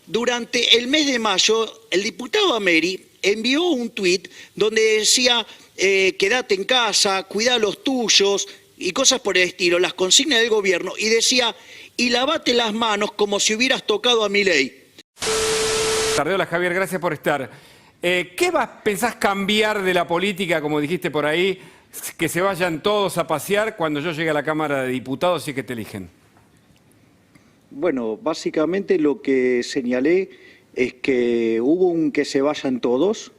durante el mes de mayo, el diputado Ameri envió un tuit donde decía, quédate en casa, cuida a los tuyos y cosas por el estilo, las consignas del gobierno, y decía, y lavate las manos como si hubieras tocado a Milei. Hola Javier, gracias por estar. ¿Qué pensás cambiar de la política, como dijiste por ahí, que se vayan todos a pasear cuando yo llegue a la Cámara de Diputados y que te eligen? Bueno, básicamente lo que señalé es que hubo un que se vayan todos,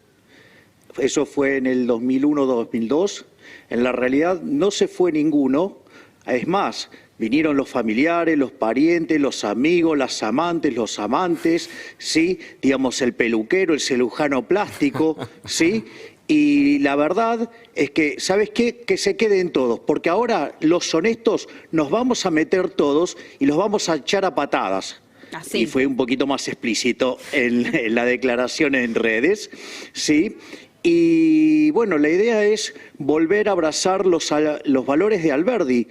eso fue en el 2001-2002, en la realidad no se fue ninguno, es más, vinieron los familiares, los parientes, los amigos, las amantes, los amantes, ¿sí? Digamos, el peluquero, el cirujano plástico, ¿sí? Y la verdad es que, ¿sabes qué? Que se queden todos, porque ahora los honestos nos vamos a meter todos y los vamos a echar a patadas. Así. Y fue un poquito más explícito en la declaración en redes, ¿sí? Y bueno, la idea es volver a abrazar los valores de Alberdi.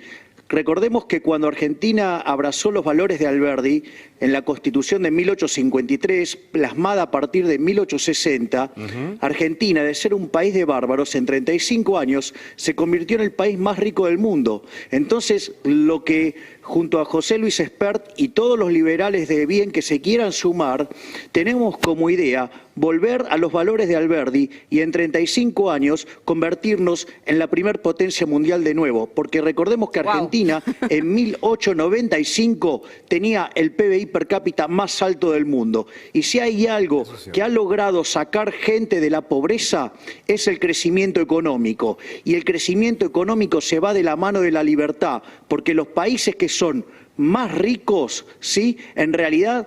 Recordemos que cuando Argentina abrazó los valores de Alberdi en la Constitución de 1853, plasmada a partir de 1860, Argentina, de ser un país de bárbaros, en 35 años se convirtió en el país más rico del mundo. Entonces, lo que junto a José Luis Espert y todos los liberales de bien que se quieran sumar, tenemos como idea volver a los valores de Alberdi y en 35 años convertirnos en la primer potencia mundial de nuevo, porque recordemos que Argentina en 1895 tenía el PBI per cápita más alto del mundo, y si hay algo que ha logrado sacar gente de la pobreza es el crecimiento económico, y el crecimiento económico se va de la mano de la libertad, porque los países que son más ricos, ¿sí? En realidad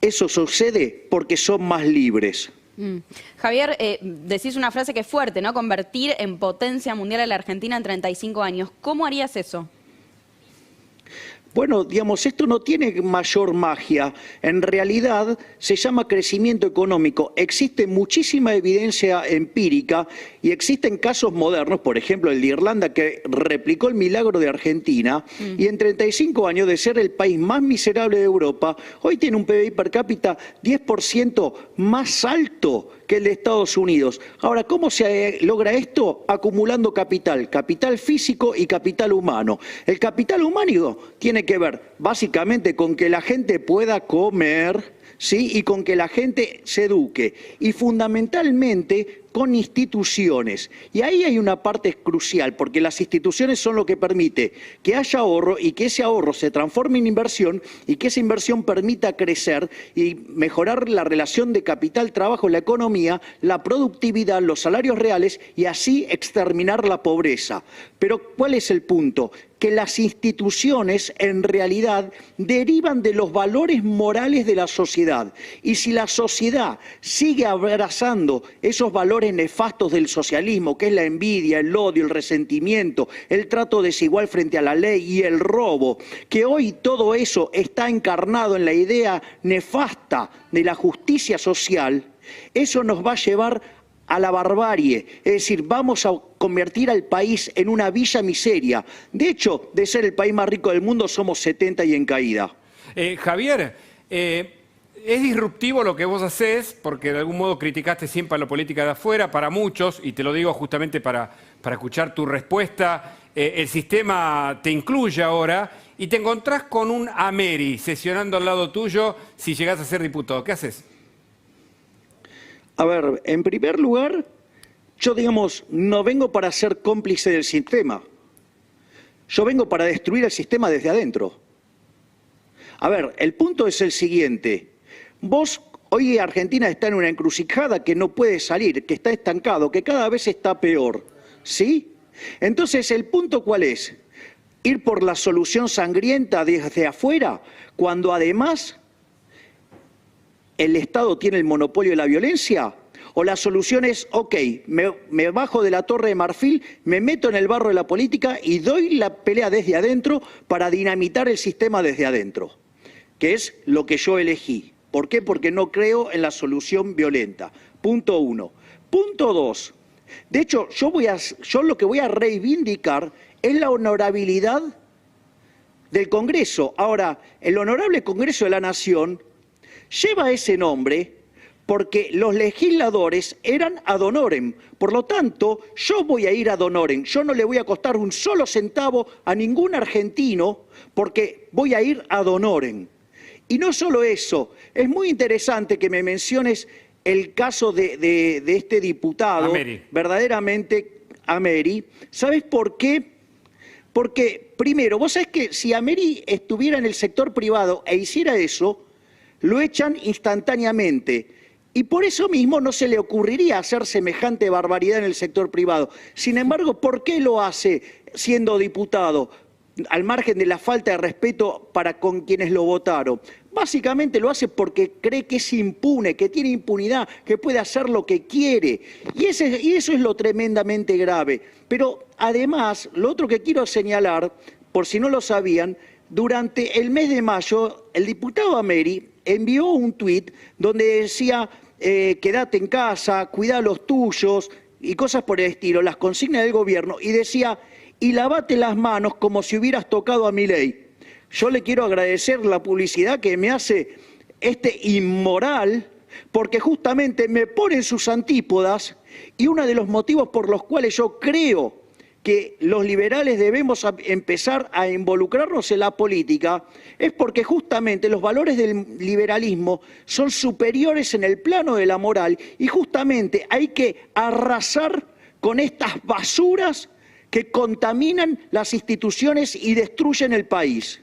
eso sucede porque son más libres. Javier, decís una frase que es fuerte, ¿no? Convertir en potencia mundial a la Argentina en 35 años. ¿Cómo harías eso? Bueno, digamos, esto no tiene mayor magia. En realidad se llama crecimiento económico. Existe muchísima evidencia empírica y existen casos modernos, por ejemplo el de Irlanda, que replicó el milagro de Argentina y en 35 años de ser el país más miserable de Europa, hoy tiene un PBI per cápita 10% más alto que el de Estados Unidos. Ahora, ¿cómo se logra esto? Acumulando capital, capital físico y capital humano. El capital humano tiene que ver básicamente con que la gente pueda comer, ¿sí? Y con que la gente se eduque. Y fundamentalmente con instituciones. Y ahí hay una parte crucial, porque las instituciones son lo que permite que haya ahorro y que ese ahorro se transforme en inversión y que esa inversión permita crecer y mejorar la relación de capital-trabajo en la economía, la productividad, los salarios reales y así exterminar la pobreza. Pero ¿cuál es el punto? Que las instituciones en realidad derivan de los valores morales de la sociedad. Y si la sociedad sigue abrazando esos valores nefastos del socialismo, que es la envidia, el odio, el resentimiento, el trato desigual frente a la ley y el robo, que hoy todo eso está encarnado en la idea nefasta de la justicia social, eso nos va a llevar a la barbarie, es decir, vamos a convertir al país en una villa miseria. De hecho, de ser el país más rico del mundo, somos 70 y en caída. Javier, es disruptivo lo que vos hacés, porque de algún modo criticaste siempre a la política de afuera, para muchos, y te lo digo justamente para escuchar tu respuesta, el sistema te incluye ahora, y te encontrás con un Ameri sesionando al lado tuyo si llegás a ser diputado. ¿Qué haces? A ver, en primer lugar, yo, digamos, no vengo para ser cómplice del sistema. Yo vengo para destruir el sistema desde adentro. A ver, el punto es el siguiente. Hoy Argentina está en una encrucijada que no puede salir, que está estancado, que cada vez está peor, ¿sí? Entonces, ¿el punto cuál es? Ir por la solución sangrienta desde afuera, cuando además el Estado tiene el monopolio de la violencia, o la solución es, ok, me bajo de la Torre de Marfil, me meto en el barro de la política y doy la pelea desde adentro para dinamitar el sistema desde adentro, que es lo que yo elegí. ¿Por qué? Porque no creo en la solución violenta. Punto 1. Punto 2. De hecho, yo lo que voy a reivindicar es la honorabilidad del Congreso. Ahora, el Honorable Congreso de la Nación lleva ese nombre porque los legisladores eran ad honorem. Por lo tanto, yo voy a ir ad honorem. Yo no le voy a costar un solo centavo a ningún argentino porque voy a ir ad honorem. Y no solo eso, es muy interesante que me menciones el caso de este diputado, Ameri. verdaderamente Ameri. ¿Sabes por qué? Porque, primero, vos sabés que si Ameri estuviera en el sector privado e hiciera eso, lo echan instantáneamente. Y por eso mismo no se le ocurriría hacer semejante barbaridad en el sector privado. Sin embargo, ¿por qué lo hace siendo diputado? Al margen de la falta de respeto para con quienes lo votaron. Básicamente lo hace porque cree que es impune, que tiene impunidad, que puede hacer lo que quiere. Y eso es lo tremendamente grave. Pero además, lo otro que quiero señalar, por si no lo sabían, durante el mes de mayo, el diputado Ameri envió un tuit donde decía, quédate en casa, cuida a los tuyos y cosas por el estilo, las consignas del gobierno, y decía, y lavate las manos como si hubieras tocado a Milei. Yo le quiero agradecer la publicidad que me hace este inmoral, porque justamente me pone en sus antípodas, y uno de los motivos por los cuales yo creo que los liberales debemos empezar a involucrarnos en la política es porque justamente los valores del liberalismo son superiores en el plano de la moral y justamente hay que arrasar con estas basuras que contaminan las instituciones y destruyen el país.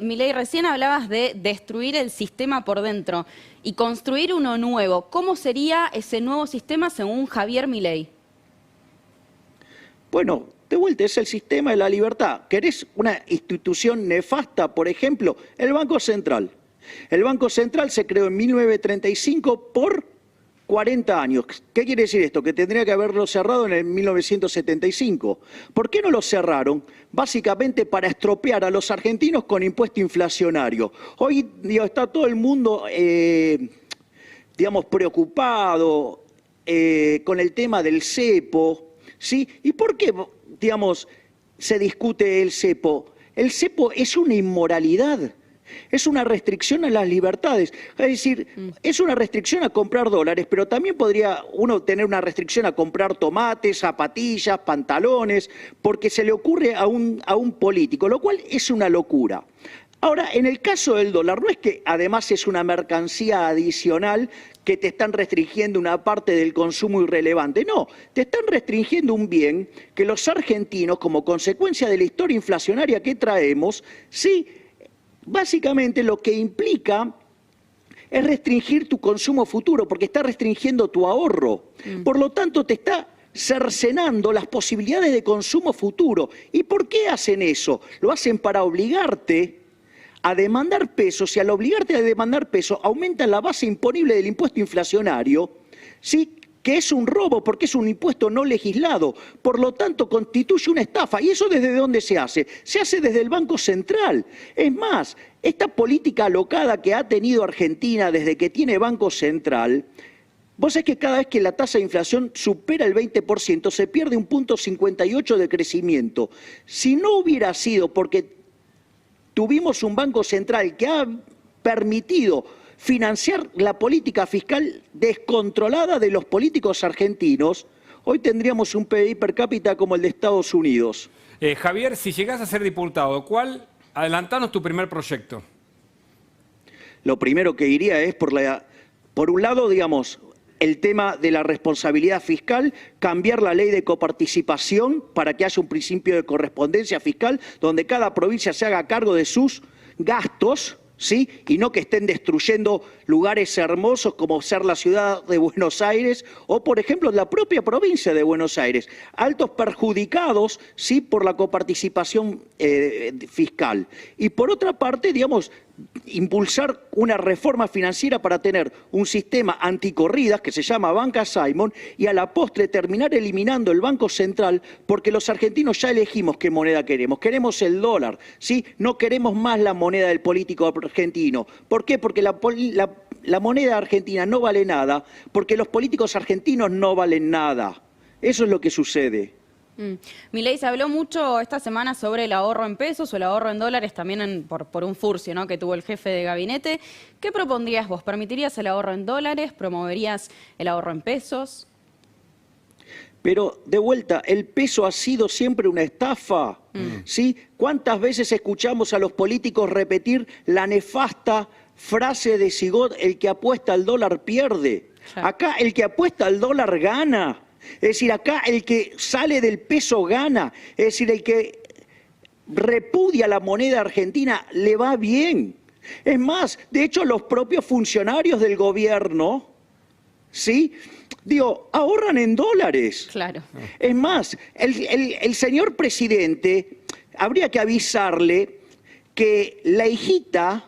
Milei, recién hablabas de destruir el sistema por dentro y construir uno nuevo. ¿Cómo sería ese nuevo sistema según Javier Milei? Bueno, de vuelta, es el sistema de la libertad. ¿Querés una institución nefasta? Por ejemplo, el Banco Central. El Banco Central se creó en 1935 por 40 años. ¿Qué quiere decir esto? Que tendría que haberlo cerrado en el 1975. ¿Por qué no lo cerraron? Básicamente para estropear a los argentinos con impuesto inflacionario. Hoy está todo el mundo, preocupado con el tema del cepo. ¿Sí? ¿Y por qué, se discute el cepo? El cepo es una inmoralidad, es una restricción a las libertades. Es decir, es una restricción a comprar dólares, pero también podría uno tener una restricción a comprar tomates, zapatillas, pantalones, porque se le ocurre a un político, lo cual es una locura. Ahora, en el caso del dólar, no es que además es una mercancía adicional que te están restringiendo una parte del consumo irrelevante. No, te están restringiendo un bien que los argentinos, como consecuencia de la historia inflacionaria que traemos, sí, básicamente lo que implica es restringir tu consumo futuro, porque está restringiendo tu ahorro. Por lo tanto, te está cercenando las posibilidades de consumo futuro. ¿Y por qué hacen eso? Lo hacen para obligarte a demandar pesos, y al obligarte a demandar pesos aumenta la base imponible del impuesto inflacionario, ¿sí? Que es un robo porque es un impuesto no legislado, por lo tanto constituye una estafa. ¿Y eso desde dónde se hace? Se hace desde el Banco Central. Es más, esta política alocada que ha tenido Argentina desde que tiene Banco Central, vos sabés que cada vez que la tasa de inflación supera el 20% se pierde un 0,58 de crecimiento. Si no hubiera sido porque tuvimos un Banco Central que ha permitido financiar la política fiscal descontrolada de los políticos argentinos, hoy tendríamos un PIB per cápita como el de Estados Unidos. Javier, si llegás a ser diputado, adelantanos tu primer proyecto. Lo primero que diría es, por un lado, el tema de la responsabilidad fiscal, cambiar la ley de coparticipación para que haya un principio de correspondencia fiscal donde cada provincia se haga cargo de sus gastos, ¿sí? Y no que estén destruyendo lugares hermosos como ser la ciudad de Buenos Aires o, por ejemplo, la propia provincia de Buenos Aires. Altos perjudicados, ¿sí? Por la coparticipación fiscal. Y por otra parte, impulsar una reforma financiera para tener un sistema anticorridas que se llama Banca Simon y a la postre terminar eliminando el Banco Central porque los argentinos ya elegimos qué moneda queremos. Queremos el dólar, ¿sí? No queremos más la moneda del político argentino. ¿Por qué? Porque la moneda argentina no vale nada, porque los políticos argentinos no valen nada. Eso es lo que sucede. Milei, se habló mucho esta semana sobre el ahorro en pesos o el ahorro en dólares, también por un furcio, ¿no?, que tuvo el jefe de gabinete. ¿Qué propondrías vos? ¿Permitirías el ahorro en dólares? ¿Promoverías el ahorro en pesos? Pero, de vuelta, el peso ha sido siempre una estafa, ¿sí? ¿Cuántas veces escuchamos a los políticos repetir la nefasta frase de Sigot, el que apuesta al dólar pierde? Claro. Acá el que apuesta al dólar gana. Es decir, acá el que sale del peso gana. Es decir, el que repudia la moneda argentina le va bien. Es más, de hecho, los propios funcionarios del gobierno, ¿sí?, ahorran en dólares. Claro. Es más, el señor presidente, habría que avisarle que la hijita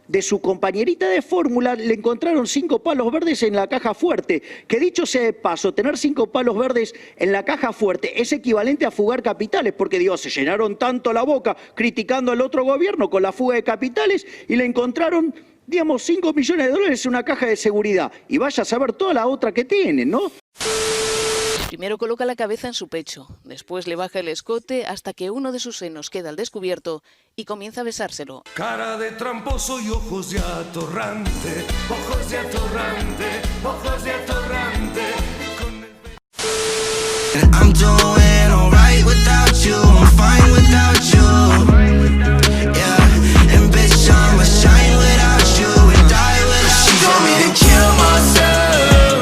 de su compañerita de fórmula le encontraron 5 palos verdes en la caja fuerte, que dicho sea de paso, tener 5 palos verdes en la caja fuerte es equivalente a fugar capitales, porque se llenaron tanto la boca criticando al otro gobierno con la fuga de capitales y le encontraron, 5 millones de dólares en una caja de seguridad. Y vaya a saber toda la otra que tienen, ¿no? Primero coloca la cabeza en su pecho, después le baja el escote hasta que uno de sus senos queda al descubierto y comienza a besárselo. Cara de tramposo y ojos de atorrante, ojos